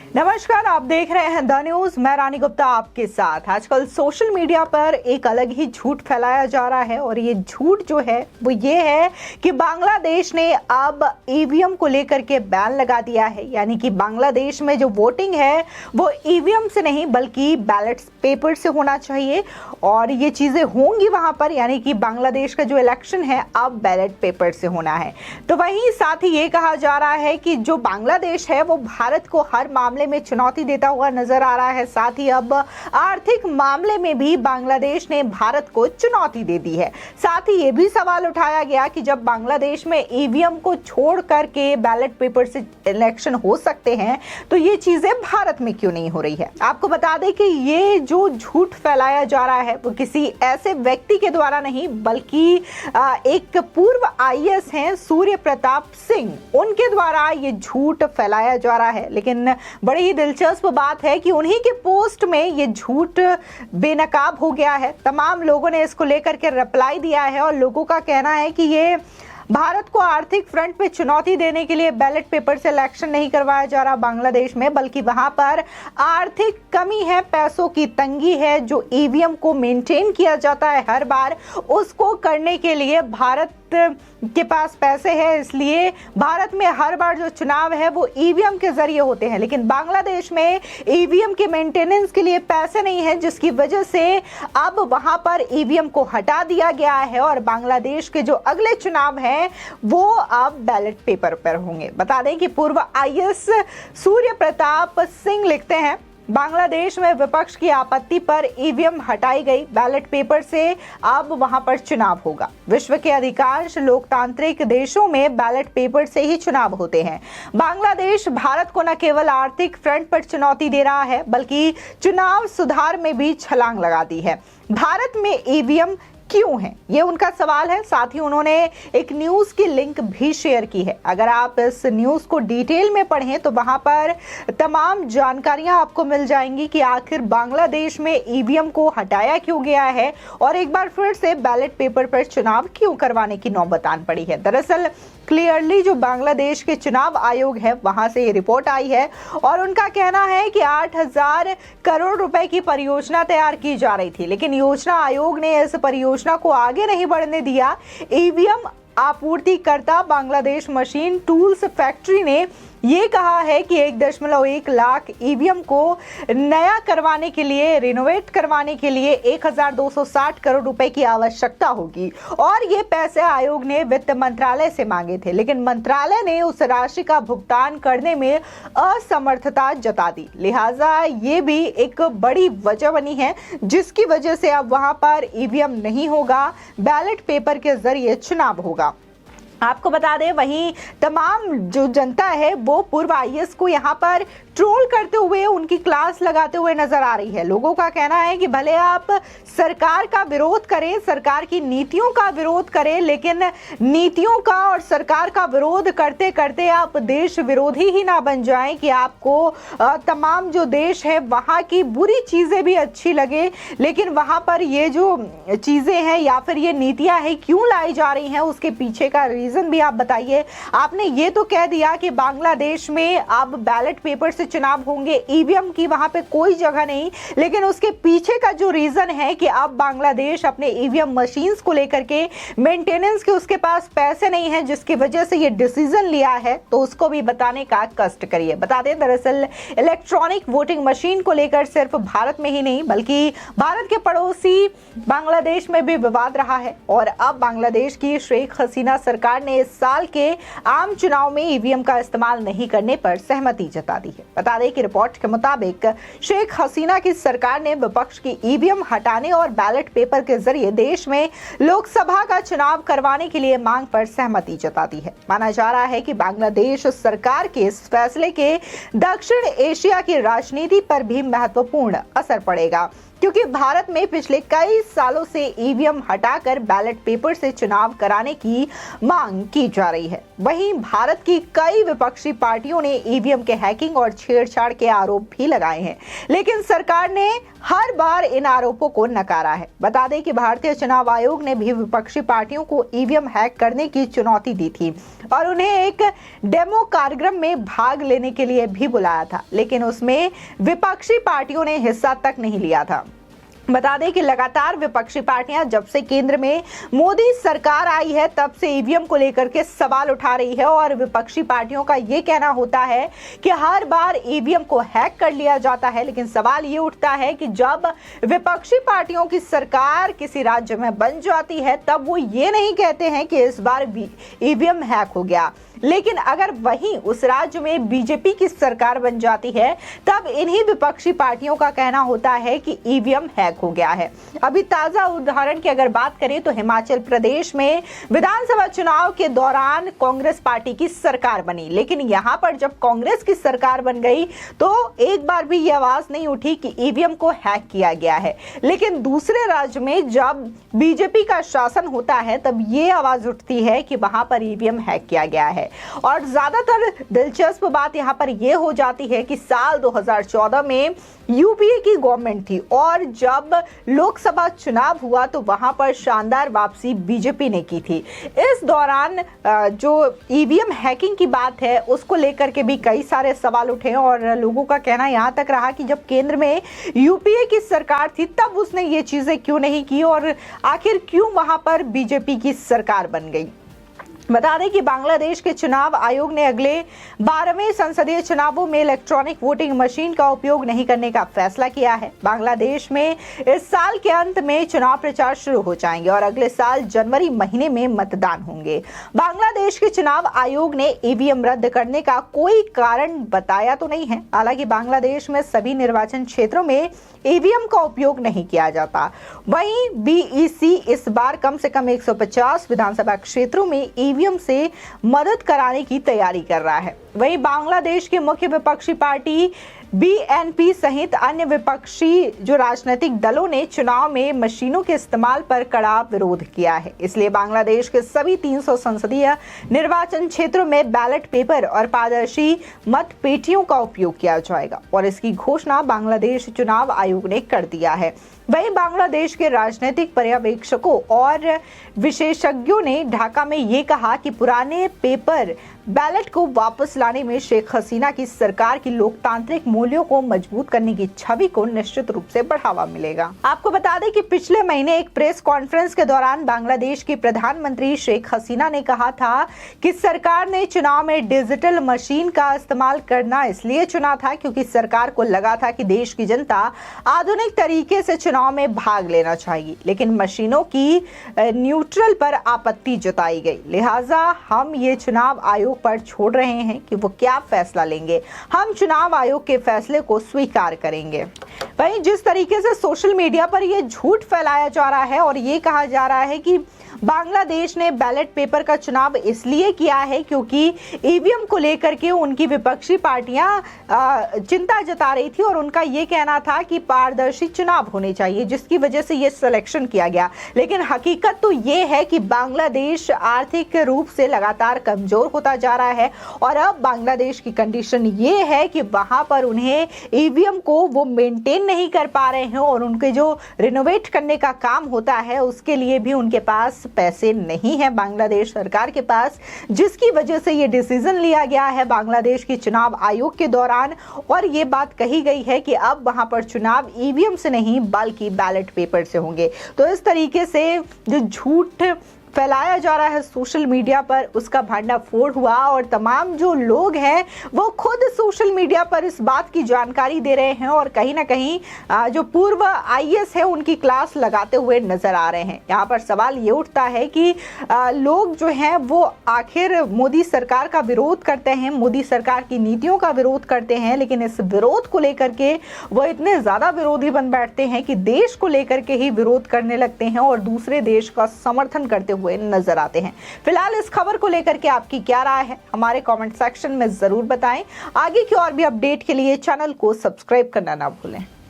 नमस्कार, आप देख रहे हैं द न्यूज। मैं रानी गुप्ता आपके साथ। आजकल सोशल मीडिया पर एक अलग ही झूठ फैलाया जा रहा है और ये झूठ जो है वो ये है कि बांग्लादेश ने अब ईवीएम को लेकर के बैन लगा दिया है। यानी कि बांग्लादेश में जो वोटिंग है वो ईवीएम से नहीं बल्कि बैलेट पेपर से होना चाहिए और ये चीजें होंगी वहां पर। यानी कि बांग्लादेश का जो इलेक्शन है अब बैलेट पेपर से होना है। तो वहीं साथ ही ये कहा जा रहा है कि जो बांग्लादेश है वो भारत को हर मामले में चुनौती देता हुआ नजर आ रहा है। साथ ही अब आर्थिक मामले में भी बांग्लादेश ने भारत को चुनौती दे दी है। साथ ही ये भी सवाल उठाया गया कि जब बांग्लादेश में ईवीएम को छोड़ करके बैलेट पेपर से इलेक्शन हो सकते हैं तो ये चीजें भारत में क्यों नहीं हो रही है। आपको बता दें कि ये जो झूठ फैलाया जा रहा है वो किसी ऐसे व्यक्ति के द्वारा नहीं बल्कि एक पूर्व आईएएस हैं सूर्य प्रताप सिंह, उनके द्वारा ये झूठ फैलाया जा रहा है। लेकिन बड़ी ही दिलचस्प बात है कि उन्हीं के पोस्ट में ये झूठ बेनकाब हो गया है। तमाम लोगों ने इसको लेकर के रिप्लाई दिया है और लोगों का कहना है कि ये भारत को आर्थिक फ्रंट पे चुनौती देने के लिए बैलेट पेपर से इलेक्शन नहीं करवाया जा रहा बांग्लादेश में, बल्कि वहां पर आर्थिक कमी है, पैसों की तंगी है। जो ईवीएम को मेंटेन किया जाता है हर बार, उसको करने के लिए भारत के पास पैसे हैं, इसलिए भारत में हर बार जो चुनाव है वो ईवीएम के जरिए होते हैं। लेकिन बांग्लादेश में ईवीएम के मेंटेनेंस के लिए पैसे नहीं है, जिसकी वजह से अब वहां पर ईवीएम को हटा दिया गया है और बांग्लादेश के जो अगले चुनाव हैं वो अब बैलेट पेपर पर होंगे। बता दें कि पूर्व आईएएस सूर्य प्रताप सिंह लिखते हैं, बांग्लादेश में विपक्ष की आपत्ति पर ईवीएम हटाई गई, बैलेट पेपर से अब वहां पर चुनाव होगा। विश्व के अधिकांश लोकतांत्रिक देशों में बैलेट पेपर से ही चुनाव होते हैं। बांग्लादेश भारत को न केवल आर्थिक फ्रंट पर चुनौती दे रहा है बल्कि चुनाव सुधार में भी छलांग लगा दी है। भारत में ईवीएम क्यों है, ये उनका सवाल है। साथ ही उन्होंने एक न्यूज की लिंक भी शेयर की है। अगर आप इस न्यूज को डिटेल में पढ़ें तो वहां पर तमाम जानकारियां आपको मिल जाएंगी कि आखिर बांग्लादेश में ईवीएम को हटाया क्यों गया है और एक बार फिर से बैलेट पेपर पर चुनाव क्यों करवाने की नौबत आन पड़ी है। दरअसल क्लियरली जो बांग्लादेश के चुनाव आयोग है वहां से ये रिपोर्ट आई है और उनका कहना है कि 8,000 करोड़ रुपए की परियोजना तैयार की जा रही थी, लेकिन योजना आयोग ने इस परियोजना को आगे नहीं बढ़ने दिया। ईवीएम आपूर्तिकर्ता बांग्लादेश मशीन टूल्स फैक्ट्री ने ये कहा है कि 1.1 लाख ईवीएम को नया करवाने के लिए, रिनोवेट करवाने के लिए 1,260 करोड़ रुपए की आवश्यकता होगी और ये पैसे आयोग ने वित्त मंत्रालय से मांगे थे, लेकिन मंत्रालय ने उस राशि का भुगतान करने में असमर्थता जता दी। लिहाजा ये भी एक बड़ी वजह बनी है जिसकी वजह से अब वहां पर ईवीएम नहीं होगा, बैलेट पेपर के जरिए चुनाव होगा। आपको बता दें वहीं तमाम जो जनता है वो पूर्व आईएएस को यहाँ पर ट्रोल करते हुए, उनकी क्लास लगाते हुए नजर आ रही है। लोगों का कहना है कि भले आप सरकार का विरोध करें, सरकार की नीतियों का विरोध करें, लेकिन नीतियों का और सरकार का विरोध करते करते आप देश विरोधी ही ना बन जाएं कि आपको तमाम जो देश है वहां की बुरी चीजें भी अच्छी लगे, लेकिन वहां पर ये जो चीजें हैं या फिर ये नीतियां हैं क्यों लाई जा रही हैं, उसके पीछे का रीजन भी आप बताइए। आपने ये तो कह दिया कि बांग्लादेश में अब बैलेट पेपर से चुनाव होंगे, ईवीएम की वहां पे कोई जगह नहीं, लेकिन उसके पीछे का जो रीजन है कि अब बांग्लादेश अपने ईवीएम मशीन्स को लेकर के मेंटेनेंस के उसके पास पैसे नहीं है, जिसकी वजह से ये डिसीजन लिया है, तो उसको भी बताने का कष्ट करिए। बता दें दरअसल इलेक्ट्रॉनिक वोटिंग मशीन को लेकर सिर्फ भारत में ही नहीं बल्कि भारत के पड़ोसी बांग्लादेश में भी विवाद रहा है और अब बांग्लादेश की शेख हसीना सरकार ने इस साल के आम चुनाव में ईवीएम का इस्तेमाल नहीं करने पर सहमति जता दी है। बता दें कि रिपोर्ट के मुताबिक शेख हसीना की सरकार ने विपक्ष की ईवीएम हटाने और बैलेट पेपर के जरिए देश में लोकसभा का चुनाव करवाने के लिए मांग पर सहमति जता दी है। माना जा रहा है कि बांग्लादेश सरकार के इस फैसले के दक्षिण एशिया की राजनीति पर भी महत्वपूर्ण असर पड़ेगा, क्योंकि भारत में पिछले कई सालों से ईवीएम हटाकर बैलेट पेपर से चुनाव कराने की मांग की जा रही है। वहीं भारत की कई विपक्षी पार्टियों ने ईवीएम के हैकिंग और छेड़छाड़ के आरोप भी लगाए हैं, लेकिन सरकार ने हर बार इन आरोपों को नकारा है। बता दें कि भारतीय चुनाव आयोग ने भी विपक्षी पार्टियों को ईवीएम हैक करने की चुनौती दी थी और उन्हें एक डेमो कार्यक्रम में भाग लेने के लिए भी बुलाया था, लेकिन उसमें विपक्षी पार्टियों ने हिस्सा तक नहीं लिया था। बता दें कि लगातार विपक्षी पार्टियां जब से केंद्र में मोदी सरकार आई है तब से ईवीएम को लेकर के सवाल उठा रही है और विपक्षी पार्टियों का ये कहना होता है कि हर बार ईवीएम को हैक कर लिया जाता है। लेकिन सवाल ये उठता है कि जब विपक्षी पार्टियों की सरकार किसी राज्य में बन जाती है तब वो ये नहीं कहते हैं कि इस बार ईवीएम हैक हो गया, लेकिन अगर वहीं उस राज्य में बीजेपी की सरकार बन जाती है तब इन्हीं विपक्षी पार्टियों का कहना होता है कि ईवीएम हैक हो गया है। अभी ताजा उदाहरण की अगर बात करें तो हिमाचल प्रदेश में विधानसभा चुनाव के दौरान कांग्रेस पार्टी की सरकार बनी, लेकिन यहां पर जब कांग्रेस की सरकार बन गई तो एक बार भी यह आवाज नहीं उठी कि ईवीएम को हैक किया गया है। लेकिन दूसरे राज्य में जब बीजेपी का शासन होता है तब ये आवाज उठती है कि वहां पर ईवीएम हैक किया गया है। और ज्यादातर दिलचस्प बात यहां पर यह हो जाती है कि साल 2014 में यूपीए की गवर्नमेंट थी और जब लोकसभा चुनाव हुआ तो वहां पर शानदार वापसी बीजेपी ने की थी। इस दौरान जो ईवीएम हैकिंग की बात है उसको लेकर के भी कई सारे सवाल उठे और लोगों का कहना यहां तक रहा कि जब केंद्र में यूपीए की सरकार थी तब उसने ये चीजें क्यों नहीं की और आखिर क्यों वहां पर बीजेपी की सरकार बन गई। बता दें कि बांग्लादेश के चुनाव आयोग ने अगले 12वें संसदीय चुनावों में इलेक्ट्रॉनिक वोटिंग मशीन का उपयोग नहीं करने का फैसला किया है। बांग्लादेश में इस साल के अंत में चुनाव प्रचार शुरू हो जाएंगे और अगले साल जनवरी महीने में मतदान होंगे। बांग्लादेश के चुनाव आयोग ने ईवीएम रद्द करने का कोई कारण बताया तो नहीं है। हालांकि बांग्लादेश में सभी निर्वाचन क्षेत्रों में ईवीएम का उपयोग नहीं किया जाता। वहीं बीईसी इस बार कम से कम 150 विधानसभा क्षेत्रों में ईवीएम से मदद कराने की तैयारी कर रहा है। वहीं बांग्लादेश की मुख्य विपक्षी पार्टी बीएनपी सहित अन्य विपक्षी जो राजनीतिक दलों ने चुनाव में मशीनों के इस्तेमाल पर कड़ा विरोध किया है। इसलिए बांग्लादेश के सभी 300 संसदीय निर्वाचन क्षेत्रों में बैलेट पेपर और पारदर्शी मत पेटियों का उपयोग किया जाएगा और इसकी घोषणा बांग्लादेश चुनाव आयोग ने कर दिया है। वहीं बांग्लादेश के राजनीतिक पर्यवेक्षकों और विशेषज्ञों ने ढाका में ये कहा कि पुराने पेपर बैलेट को वापस लाने में शेख हसीना की सरकार की लोकतांत्रिक मूल्यों को मजबूत करने की छवि को निश्चित रूप से बढ़ावा मिलेगा। आपको बता दें कि पिछले महीने एक प्रेस कॉन्फ्रेंस के दौरान बांग्लादेश की प्रधानमंत्री शेख हसीना ने कहा था कि सरकार ने चुनाव में डिजिटल मशीन का इस्तेमाल करना इसलिए चुना था क्योंकि सरकार को लगा था कि देश की जनता आधुनिक तरीके से चुनाव में भाग लेना चाहिए, लेकिन मशीनों की न्यूट्रल पर आपत्ति जताई गई। लिहाजा हम ये चुनाव आयोग पर छोड़ रहे हैं कि वो क्या फैसला लेंगे। हम चुनाव आयोग के फैसले को स्वीकार करेंगे। वहीं जिस तरीके से सोशल मीडिया पर ये झूठ फैलाया जा रहा है और ये कहा जा रहा है कि बांग्लादेश ने बैलेट पेपर का चुनाव इसलिए किया है क्योंकि ईवीएम को लेकर के उनकी विपक्षी पार्टियां चिंता जता रही थी और उनका ये कहना था कि पारदर्शी चुनाव होने चाहिए, जिसकी वजह से ये सिलेक्शन किया गया। लेकिन हकीकत तो ये है कि बांग्लादेश आर्थिक रूप से लगातार कमजोर होता जा रहा है और अब बांग्लादेश की कंडीशन ये है कि वहां पर उन्हें ईवीएम को वो मेंटेन नहीं कर पा रहे हैं और उनके जो रिनोवेट करने का काम होता है उसके लिए भी उनके पास पैसे नहीं है बांग्लादेश सरकार के पास, जिसकी वजह से ये डिसीजन लिया गया है बांग्लादेश के चुनाव आयोग के दौरान और ये बात कही गई है कि अब वहां पर चुनाव ईवीएम से नहीं बल्कि बैलेट पेपर से होंगे। तो इस तरीके से जो झूठ फैलाया जा रहा है सोशल मीडिया पर उसका भंडाफोड़ हुआ और तमाम जो लोग हैं वो खुद सोशल मीडिया पर इस बात की जानकारी दे रहे हैं और कहीं ना कहीं जो पूर्व आईएएस है उनकी क्लास लगाते हुए नजर आ रहे हैं। यहाँ पर सवाल ये उठता है कि लोग जो हैं वो आखिर मोदी सरकार का विरोध करते हैं, मोदी सरकार की नीतियों का विरोध करते हैं, लेकिन इस विरोध को लेकर के वो इतने ज्यादा विरोधी बन बैठते हैं कि देश को लेकर के ही विरोध करने लगते हैं और दूसरे देश का समर्थन करते हुए नजर आते हैं। फिलहाल इस खबर को लेकर के आपकी क्या राय है हमारे कमेंट सेक्शन में जरूर बताएं। आगे की और भी अपडेट के लिए चैनल को सब्सक्राइब करना ना भूलें।